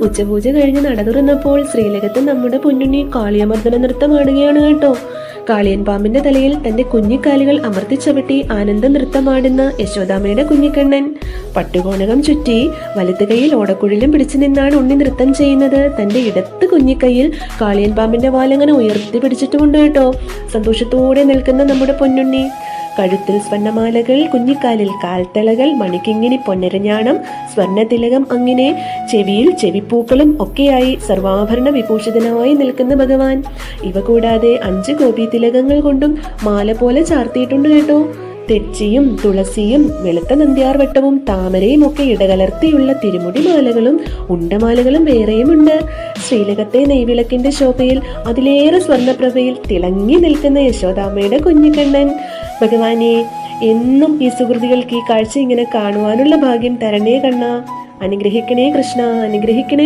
ഉച്ചപൂജ കഴിഞ്ഞ് നട തുറന്നപ്പോൾ ശ്രീലകത്ത് നമ്മുടെ പൊന്നുണ്ണി കാളിയമർദ്ദന നൃത്തമാടുകയാണ് കേട്ടോ. കാളിയൻ പാമ്പിന്റെ തലയിൽ തന്റെ കുഞ്ഞിക്കാലുകൾ അമർത്തിച്ചവിട്ടി ആനന്ദ നൃത്തമാടുന്ന യശോദാമ്മയുടെ കുഞ്ഞിക്കണ്ണൻ. പട്ടുകോണകം ചുറ്റി വലത്ത് കൈയിൽ ഓടക്കുഴലും പിടിച്ചു നിന്നാണ് ഉണ്ണി നൃത്തം ചെയ്യുന്നത്. തന്റെ ഇടത്ത് കുഞ്ഞിക്കൈയിൽ കാളിയൻ പാമ്പിന്റെ വാലങ്ങനെ ഉയർത്തി പിടിച്ചിട്ടുമുണ്ട് കേട്ടോ. സന്തോഷത്തോടെ നിൽക്കുന്ന നമ്മുടെ പൊന്നുണ്ണി. കഴുത്തിൽ സ്വർണ്ണമാലകൾ, കുഞ്ഞിക്കാലിൽ കാൽത്തളകൾ, മണിക്കിങ്ങിനി പൊന്നരഞ്ഞാണം, സ്വർണ്ണതിലകം, അങ്ങനെ ചെവിയിൽ ചെവിപ്പൂക്കളും ഒക്കെയായി സർവാഭരണ വിഭൂഷിതനായി നിൽക്കുന്ന ഭഗവാൻ. ഇവ കൂടാതെ 5 ഗോപി തിലകങ്ങൾ കൊണ്ടും മാല പോലെ ചാർത്തിയിട്ടുണ്ട് കേട്ടോ. തെച്ചിയും തുളസിയും വെളുത്ത നന്ദ്യാർവട്ടവും താമരയും ഒക്കെ ഇടകലർത്തിയുള്ള തിരുമുടി മാലകളും ഉണ്ടമാലകളും വേറെയുമുണ്ട്. ശ്രീലകത്തെ നെയ്വിളക്കിന്റെ ശോഭയിൽ അതിലേറെ സ്വർണ്ണപ്രഭയിൽ തിളങ്ങി നിൽക്കുന്ന യശോദാമ്മയുടെ കുഞ്ഞിക്കണ്ണൻ. ഭഗവാനെ, എന്നും ഈ സുഹൃതികൾക്ക് ഈ കാഴ്ച ഇങ്ങനെ കാണുവാനുള്ള ഭാഗ്യം തരണേ കണ്ണ. അനുഗ്രഹിക്കണേ കൃഷ്ണ, അനുഗ്രഹിക്കണേ.